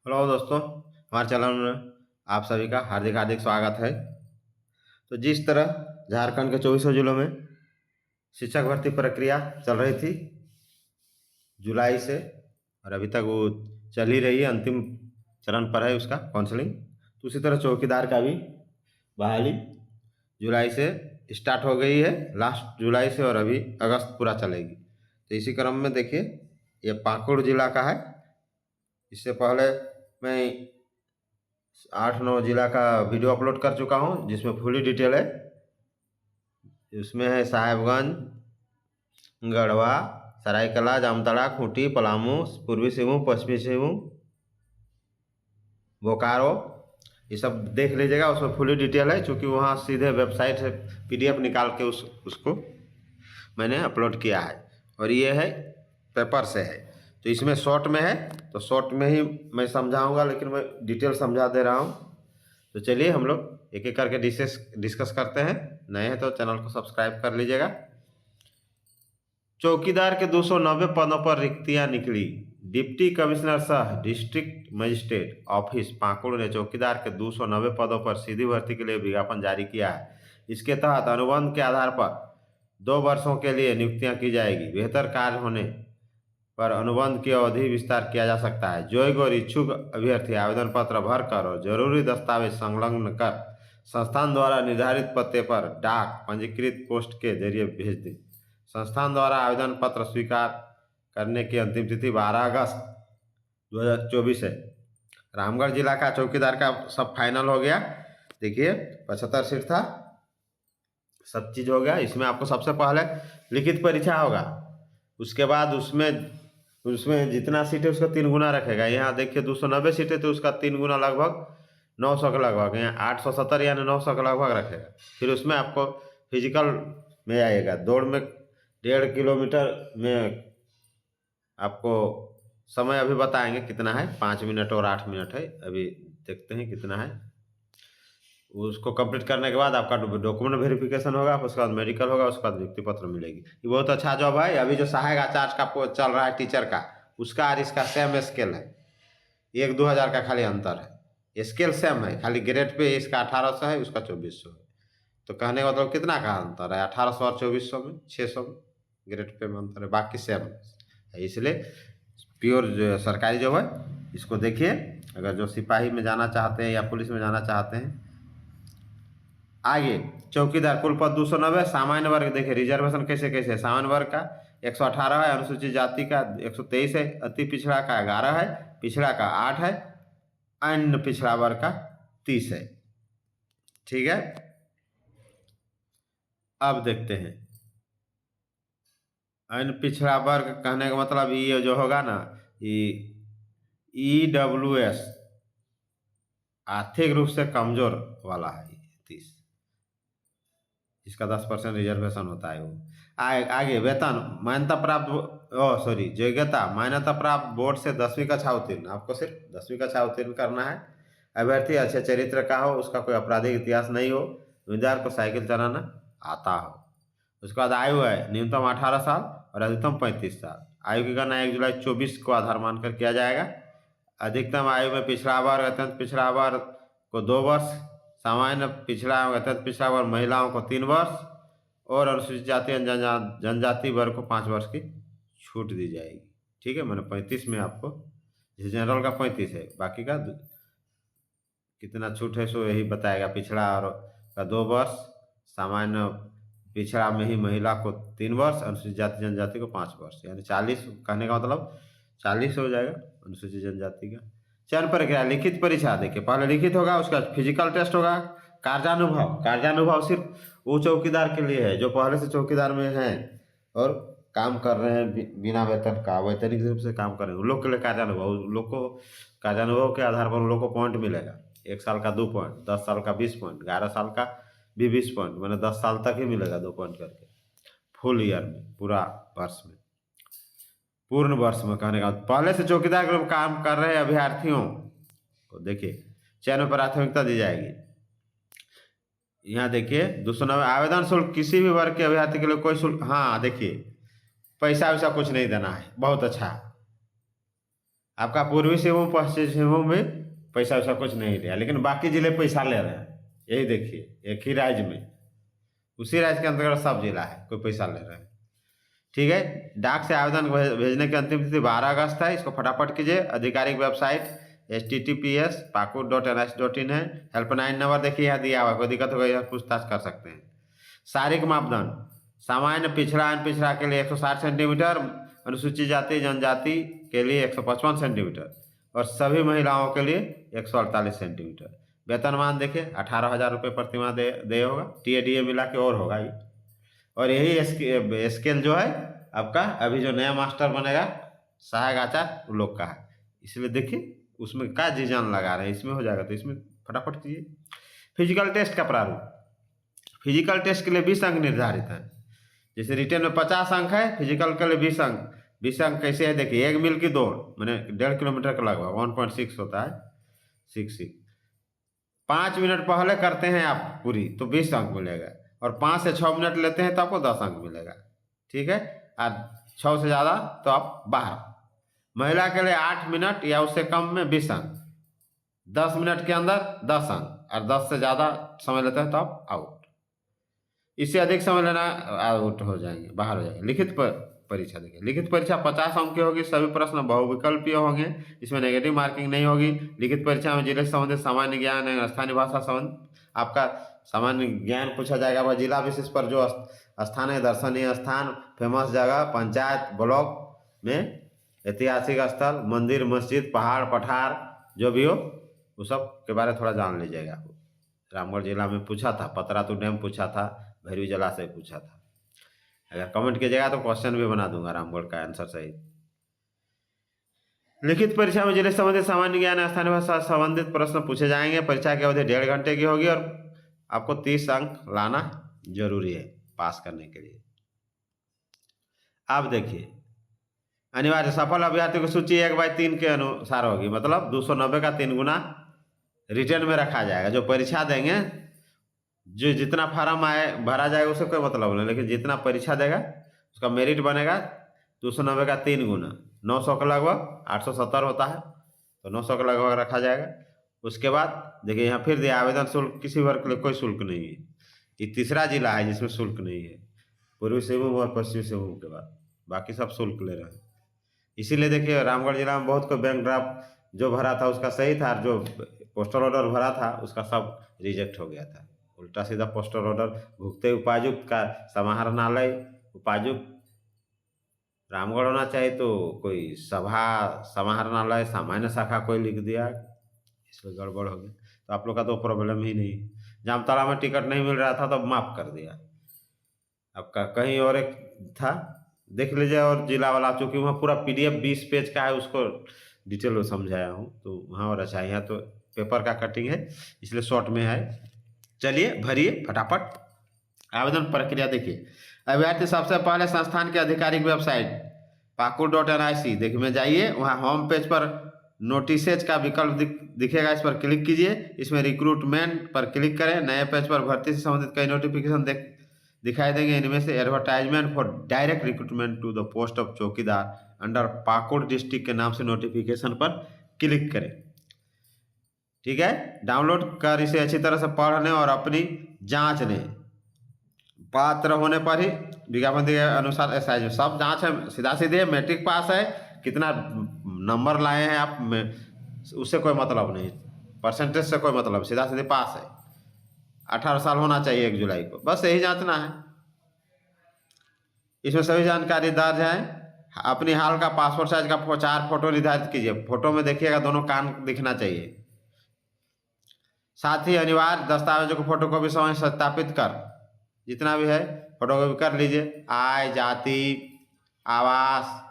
Hello दोस्तों, हमारे channel में आप सभी का हार्दिक हार्दिक स्वागत है। तो जिस तरह झारखंड के 24 जिलों में शिक्षक भर्ती प्रक्रिया चल रही थी जुलाई से और अभी तक वो चल ही रही है, अंतिम चरण पर है उसका काउंसलिंग। तो उसी तरह चौकीदार का भी बहाली जुलाई से स्टार्ट हो गई है, लास्ट जुलाई से, और अभी अगस्त पूरा चलेगी। तो इसी क्रम में देखिए, ये पाकुड़ जिला का है। इससे पहले मैं 8-9 जिला का वीडियो अपलोड कर चुका हूँ जिसमें फुली डिटेल है। उसमें है साहेबगंज, गढ़वा, सरायकला, जामताड़ा, खूंटी, पलामू, पूर्वी सिंहभूम, पश्चिमी सिंहभूम, बोकारो, ये सब देख लीजिएगा। उसमें फुली डिटेल है, चूँकि वहाँ सीधे वेबसाइट से PDF निकाल के उसको मैंने अपलोड किया है, और ये है पेपर से है। तो इसमें शॉर्ट में है, तो शॉर्ट में ही मैं समझाऊंगा, लेकिन मैं डिटेल समझा दे रहा हूँ। तो चलिए हम लोग एक एक करके डिस्कस करते हैं। नए हैं तो चैनल को सब्सक्राइब कर लीजिएगा। चौकीदार के 290 पदों पर रिक्तियां निकली। डिप्टी कमिश्नर सह डिस्ट्रिक्ट मजिस्ट्रेट ऑफिस पाकुड़ ने चौकीदार के 290 पदों पर सीधी भर्ती के लिए विज्ञापन जारी किया है। इसके तहत अनुबंध के आधार पर 2 वर्षों के लिए नियुक्तियां की जाएगी। बेहतर कार्य होने पर अनुबंध की अवधि विस्तार किया जा सकता है। योग्य और इच्छुक अभ्यर्थी आवेदन पत्र भरकर और जरूरी दस्तावेज संलग्न कर संस्थान द्वारा निर्धारित पते पर डाक पंजीकृत पोस्ट के जरिए भेज दें। संस्थान द्वारा आवेदन पत्र स्वीकार करने की अंतिम तिथि 12 अगस्त 2024 है। रामगढ़ जिला का चौकीदार का सब फाइनल हो गया। देखिए 75 सीट था, सब चीज़ हो गया। इसमें आपको सबसे पहले लिखित परीक्षा होगा, उसके बाद उसमें उसमें जितना सीट है उसका 3 गुना रखेगा। यहाँ देखिए 290 सीट है तो उसका 3 गुना लगभग 900 के लगभग, यहाँ 870 यानी 900 के लगभग रखेगा। फिर उसमें आपको फिजिकल में आएगा, दौड़ में 1.5 किलोमीटर में आपको समय अभी बताएंगे कितना है, 5 मिनट और 8 मिनट है, अभी देखते हैं कितना है। उसको कंप्लीट करने के बाद आपका डॉक्यूमेंट वेरिफिकेशन होगा, उसके बाद मेडिकल होगा, उसके बाद नियुक्ति पत्र मिलेगी। ये बहुत अच्छा जॉब है। अभी जो सहायक आचार्य का पोस्ट चल रहा है टीचर का, उसका और इसका सेम स्केल है, 1-2 हज़ार का खाली अंतर है। स्केल सेम है, खाली ग्रेड पे इसका 1800 है, उसका 2400 है। तो कहने का मतलब कितना का अंतर है, 1800 और 2400 में, 600 में ग्रेड पे में अंतर है, बाकी सेम है। इसलिए प्योर जो सरकारी जॉब है, इसको देखिए। अगर जो सिपाही में जाना चाहते हैं या पुलिस में जाना चाहते हैं। आगे चौकीदार कुल पद 290। सामान्य वर्ग देखिए रिजर्वेशन कैसे कैसे है। सामान्य वर्ग का 118 है, अनुसूचित जाति का 123 है, अति पिछड़ा का 11 है, पिछड़ा का 8 है, अन्य पिछड़ा वर्ग का 30 है। ठीक है, अब देखते हैं अन्य पिछड़ा वर्ग कहने का मतलब ये जो होगा ना, ये EWS आर्थिक रूप से कमजोर वाला है, 30, इसका 10% रिजर्वेशन होता है वो। आगे वेतन मान्यता प्राप्त योग्यता मान्यता प्राप्त बोर्ड से 10वीं कक्षा उत्तीर्ण, आपको सिर्फ 10वीं कक्षा उत्तीर्ण करना है। अभ्यर्थी अच्छे चरित्र का हो, उसका कोई आपराधिक इतिहास नहीं हो, उम्मीदवार को साइकिल चलाना आता हो। उसके बाद आयु है न्यूनतम 18 साल और अधिकतम 35 साल। आयु की गणना 1 जुलाई 24 को आधार मानकर किया जाएगा। अधिकतम आयु में पिछड़ा वर्ग अत्यंत पिछड़ा वर्ग को 2 वर्ष, सामान्य पिछड़ा अत्यंत पिछड़ा वर्ग महिलाओं को 3 वर्ष, और अनुसूचित जाति जनजाति वर्ग को 5 वर्ष की छूट दी जाएगी। ठीक है, मैंने 35 में आपको, जैसे जनरल का 35 है, बाकी का कितना छूट है सो यही बताएगा। पिछड़ा और का 2 वर्ष, सामान्य पिछड़ा में ही महिला को 3 वर्ष, अनुसूचित जाति जनजाति को 5 वर्ष, यानी 40। कहने का मतलब 40 हो जाएगा अनुसूचित जनजाति का। चयन प्रक्रिया लिखित परीक्षा देखिए, पहले लिखित होगा, उसका फिजिकल टेस्ट होगा। कार्यानुभव सिर्फ वो चौकीदार के लिए है जो पहले से चौकीदार में हैं और काम कर रहे हैं बिना वेतन का, वैतनिक रूप से काम कर रहे हैं, उन लोग के लिए कार्यानुभव। उन लोग को कार्यानुभव के आधार पर उन लोग को पॉइंट मिलेगा। 1 साल का 2 पॉइंट, 10 साल का 20 पॉइंट, 11 साल का भी 20 पॉइंट, मैंने 10 साल तक ही मिलेगा 2 पॉइंट करके, फुल ईयर में, पूरा वर्ष में, पूर्ण वर्ष में। कहने का पहले से चौकीदार के काम कर रहे अभ्यर्थियों को देखिए चयन में प्राथमिकता दी जाएगी। यहाँ देखिए 290 आवेदन शुल्क किसी भी वर्ग के अभ्यर्थी के लिए कोई शुल्क, हाँ देखिए पैसा वैसा कुछ नहीं देना है, बहुत अच्छा। आपका पूर्वी सिंहभूम पश्चिम सिंहभूम में पैसा वैसा कुछ नहीं लिया, लेकिन बाकी जिले पैसा ले रहे हैं। यही देखिए, एक ही राज्य में, उसी राज्य के अंतर्गत सब जिला है, कोई पैसा ले रहे हैं। ठीक है, डाक से आवेदन भेजने की अंतिम तिथि 12 अगस्त है। इसको फटाफट कीजिए। आधिकारिक वेबसाइट https://pakur.nh.in है। हेल्पलाइन नंबर देखिए यहाँ दिया हुआ है, कोई दिक्कत होगा यहाँ पूछताछ कर सकते हैं। शारीरिक मापदंड, सामान्य पिछड़ा अन पिछड़ा के लिए 160 सेंटीमीटर, अनुसूचित जाति जनजाति के लिए 155 सेंटीमीटर और सभी महिलाओं के लिए 148 सेंटीमीटर। वेतनमान देखिए 18,000 रुपये प्रतिमाह दे होगा, TADA मिला के और होगा ये। और यही स्केल जो है आपका अभी जो नया मास्टर बनेगा सहायक आचार्य उन लोग का है। इसलिए देखिए उसमें क्या जी जान लगा रहे हैं, इसमें हो जाएगा तो इसमें फटाफट कीजिए। फिजिकल टेस्ट का प्रारूप, फिजिकल टेस्ट के लिए 20 अंक निर्धारित है। जैसे रिटेन में 50 अंक है, फिजिकल के लिए 20 अंक। 20 अंक कैसे है देखिए, 1 मील की दौड़ मैंने 1.5 किलोमीटर का लगभग 1.6 होता है, 6 5 मिनट पहले करते हैं आप पूरी तो 20 अंक मिलेगा, और 5 से 6 मिनट लेते हैं तो आपको 10 अंक मिलेगा। ठीक है, और 6 से ज़्यादा तो आप बाहर। महिला के लिए 8 मिनट या उससे कम में 20 अंक, 10 मिनट के अंदर 10 अंक, और 10 से ज़्यादा समय लेते हैं तो आप आउट। इससे अधिक समय लेना आउट हो जाएंगे, बाहर हो जाएंगे। लिखित परीक्षा देखिए, लिखित परीक्षा 50 अंक की होगी। सभी प्रश्न बहुविकल्पीय होंगे, इसमें नेगेटिव मार्किंग नहीं होगी। लिखित परीक्षा में जिले से संबंधित सामान्य ज्ञान, स्थानीय भाषा संबंध आपका सामान्य ज्ञान पूछा जाएगा। वह जिला विशेष पर जो स्थानीय दर्शनीय स्थान, फेमस जगह, पंचायत, ब्लॉक में ऐतिहासिक स्थल, मंदिर, मस्जिद, पहाड़, पठार जो भी हो वो सब के बारे में थोड़ा जान लीजिएगा। रामगढ़ जिला में पूछा था, पतरातू डैम पूछा था, भैरवी जलाशय पूछा था। अगर कमेंट कीजिएगा तो क्वेश्चन भी बना दूंगा रामगढ़ का आंसर सही। लिखित परीक्षा में जिले संबंधित सामान्य ज्ञान, स्थानीय भाषा संबंधित प्रश्न पूछे जाएंगे। परीक्षा की अवधि 1.5 घंटे की होगी और आपको 30 अंक लाना जरूरी है पास करने के लिए। अब देखिए, अनिवार्य सफल अभ्यर्थी की सूची 1/3 के अनुसार होगी, मतलब 290 का 3 गुना रिटर्न में रखा जाएगा। जो परीक्षा देंगे, जो जितना फार्म आए भरा जाएगा उससे कोई मतलब नहीं, लेकिन जितना परीक्षा देगा उसका मेरिट बनेगा 290 का 3 गुना, 900 का लगभग 870 होता है, तो 900 का लगभग रखा जाएगा। उसके बाद देखिए यहाँ फिर दिया आवेदन शुल्क, किसी वर्ग के लिए कोई शुल्क नहीं है। ये तीसरा जिला है जिसमें शुल्क नहीं है, पूर्वी सिंहभूम और पश्चिमी सिंहभूम के बाद बाकी सब शुल्क ले रहे हैं। इसीलिए देखिए रामगढ़ जिला में बहुत कोई बैंक ड्राफ्ट जो भरा था उसका सही था, जो पोस्टल ऑर्डर भरा था उसका सब रिजेक्ट हो गया था। उल्टा सीधा पोस्टल ऑर्डर भुगते उपायुक्त का समाहरणालय, उपायुक्त रामगढ़ होना चाहिए तो कोई सभा समाहरणालय सामान्य शाखा कोई लिख दिया, इसमें गड़बड़ हो गई। तो आप लोग का तो प्रॉब्लम ही नहीं। जामताड़ा में टिकट नहीं मिल रहा था तो माफ़ कर दिया आपका, कहीं और एक था देख लीजिए। और जिला वाला चूँकि वहाँ पूरा PDF 20 पेज का है, उसको डिटेल में समझाया हूँ तो वहाँ और अच्छा। यहाँ तो पेपर का कटिंग है इसलिए शॉर्ट में है। चलिए भरिए फटाफट। आवेदन प्रक्रिया देखिए, अभ्यर्थी सबसे पहले संस्थान के आधिकारिक वेबसाइट pakur.nic देखिए में जाइए, वहाँ होम पेज पर नोटिसेज का विकल्प दिखेगा, इस पर क्लिक कीजिए। इसमें रिक्रूटमेंट पर क्लिक करें। नए पेज पर भर्ती से संबंधित कई नोटिफिकेशन दिखाई देंगे। इनमें से advertisement for direct recruitment to the post of chowkidar under Pakur district के नाम से नोटिफिकेशन पर क्लिक करें। ठीक है, डाउनलोड कर इसे अच्छी तरह से पढ़ लें और अपनी जांच लें। पात्र होने पर ही विज्ञापन के अनुसार ऐसा सब जांच है, सीधा सीधे मैट्रिक पास है, कितना नंबर लाए हैं आप में उससे कोई मतलब नहीं, परसेंटेज से कोई मतलब, सीधा सीधे पास है। 18 साल होना चाहिए 1 जुलाई को, बस यही जांचना है। इसमें सभी जानकारी दर्ज है। अपनी हाल का पासपोर्ट साइज का 4 फोटो निर्धारित कीजिए। फोटो में देखिएगा दोनों कान दिखना चाहिए। साथ ही अनिवार्य दस्तावेजों को फोटोकॉपी समय सत्यापित कर, जितना भी है फोटोकॉपी कर लीजिए। आय, जाति, आवास,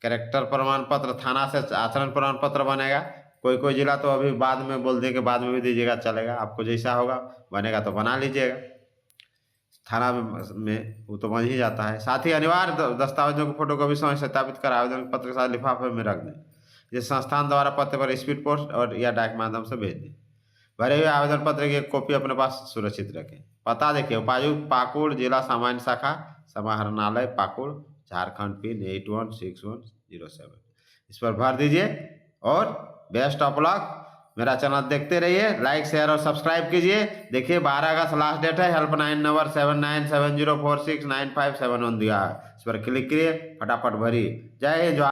कैरेक्टर प्रमाण पत्र, थाना से आचरण प्रमाण पत्र बनेगा। कोई जिला तो अभी बाद में बोल देंगे, बाद में भी दीजिएगा चलेगा, आपको जैसा होगा बनेगा तो बना लीजिएगा। थाना में वो तो बन ही जाता है। साथ ही अनिवार्य दस्तावेजों को फोटोकॉपी समय सत्यापित कर आवेदन पत्र के साथ लिफाफे में रख दें। जिस संस्थान द्वारा पत्र पर स्पीड पोस्ट और या डाक माध्यम से भेज दें। भरे हुए आवेदन पत्र की एक कॉपी अपने पास सुरक्षित रखें। पता देखिए, उपायुक्त पाकुड़, जिला सामान्य शाखा, समाहरणालय पाकुड़, झारखंड, पिन 816107। इस पर भर दीजिए और बेस्ट ऑफ लक। मेरा चैनल देखते रहिए, लाइक शेयर और सब्सक्राइब कीजिए। देखिए 12 अगस्त लास्ट डेट है। हेल्पलाइन नंबर 7970469571 दिया है, इस पर क्लिक करिए, फटाफट भरिए। जय हिंद।